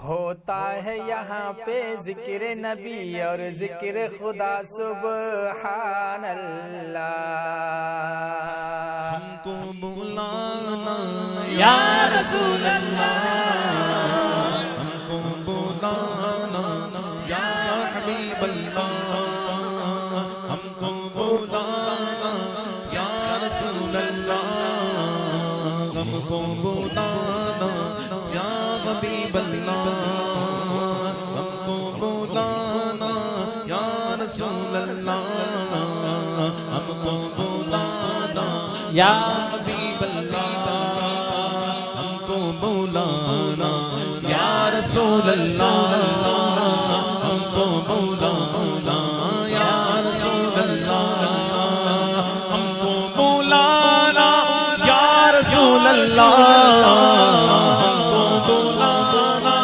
ہوتا ہے یہاں پہ ذکر نبی اور ذکر خدا سبحان اللہ. ہم کو بلانا یا رسول اللہ، ہم کو بلانا یا حبیب اللہ، ہم کو بلانا یا رسول اللہ، ہم کو بلانا یا حبیب اللہ، ہم کو بلانا یا رسول اللہ، ہم کو بلانا یا حبیب اللہ، ہم کو بلانا یا رسول اللہ، ہم کو بلانا یا رسول اللہ، ہم کو بلانا یا رسول اللہ، ہم کو بلانا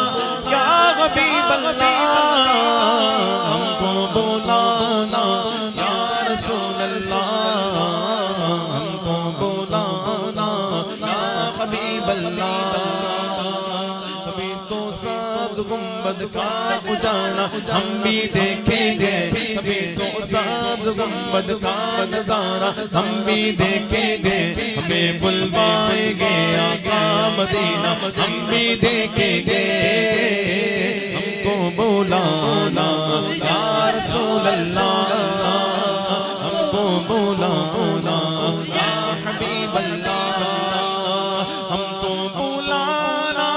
یا حبیب اللہ، ہم کو بلانا یا رسول اللہ، ہم کو بلانا یا حبیب اللہ. ابھی تو سبز گنبد کا اجالا ہم بھی دیکھیں گے، ابھی تو سبز گنبد کا نظارہ ہم بھی دیکھیں گے، ہمیں بلوائیں گے آقا مدینہ ہم بھی دیکھیں گے، ہم کو بلانا یا رسول اللہ، ہم کو بلانا یا حبیب اللہ، ہم کو بلانا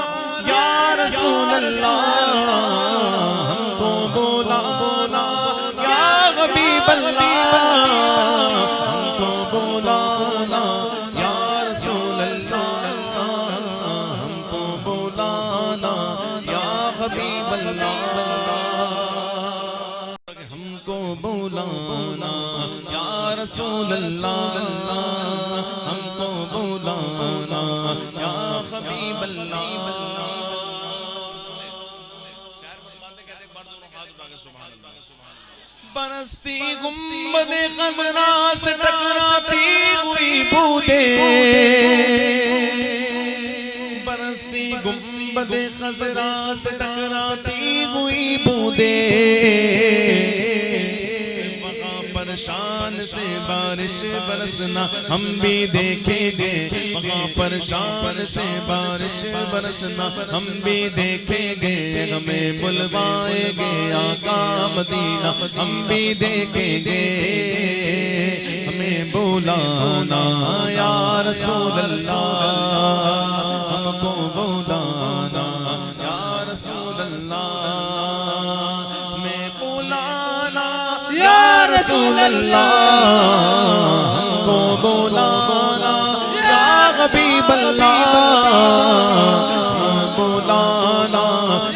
یا رسول اللہ، ہم کو بلانا یا حبیب اللہ، ہم کو بلانا یا رسول اللہ، ہم کو بلانا یا حبیب اللہ، ہم کو بلانا یا رسول اللہ، ہم کو بلانا یا حبیب اللہ. برستی گنبد خضرا سے ٹکراتی ہوئی بودیں، برستی گنبد خضرا سے ٹکراتی ہوئی بودیں، وہاں پر شان سے بارش برسنا ہم بھی دیکھیں گے، وہاں پر شان سے بارش برسنا ہم بھی دیکھیں گے، ہمیں بلوائیں گے آقا مدینہ ہم بھی دیکھیں گے، ہمیں بلانا یا رسول اللہ، ہم کو بلانا یا رسول اللہ، ہمیں بلانا یا رسول اللہ، ہم کو بلانا یا حبیب اللہ، ہمیں بلانا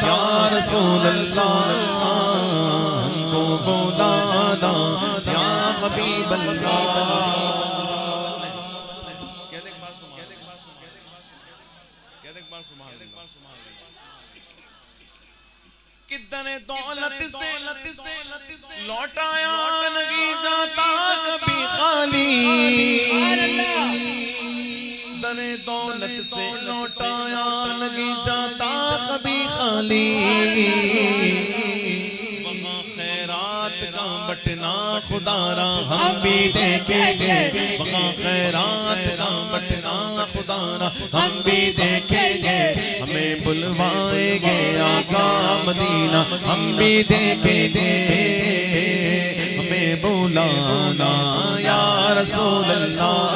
یا رسول اللہ، ہم کو بلانا یا حبیب اللہ. کدھر دولت سے لوٹایا نہیں جاتا کبھی خالی، در دولت سے لوٹایا نہیں جاتا کبھی خالی، وہاں خیرات کا بٹنا خدا را ہم بھی دیکھیں گے، وہاں خیرات کا بٹنا خدا را ہم بھی دیکھیں گے، ہمیں بلوائیں گے آقا مدینہ ہم بھی دیکھیں گے، ہمیں بلانا یا رسول اللہ،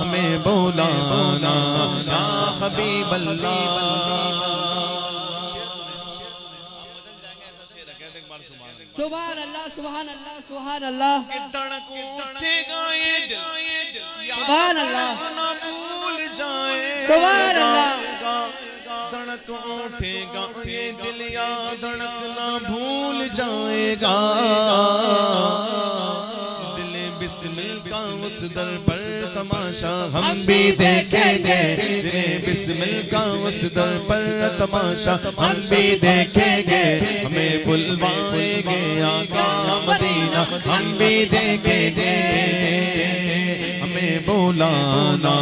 ہمیں بلانا یا حبیب اللہ. سبحان اللہ سبحان اللہ سبحان اللہ، دھڑک اٹھے گا یہ دل سبحان اللہ نہ بھول جائے سبحان اللہ، دھڑک اٹھے گا یہ دل یا دھڑک نہ بھول جائے گا، دل بسمل کا اس در پر تماشا ہم بھی دیکھیں گے، دل بسمل کا اس در پر تماشا ہم بھی دیکھیں گے، ہمیں بلوائیں گے آقا مدینہ ہم بھی دیکھیں گے، ہمیں بلانا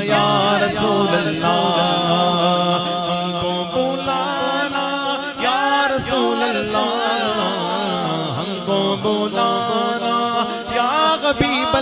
یا رسول اللہ، ہم کو بلانا حبیب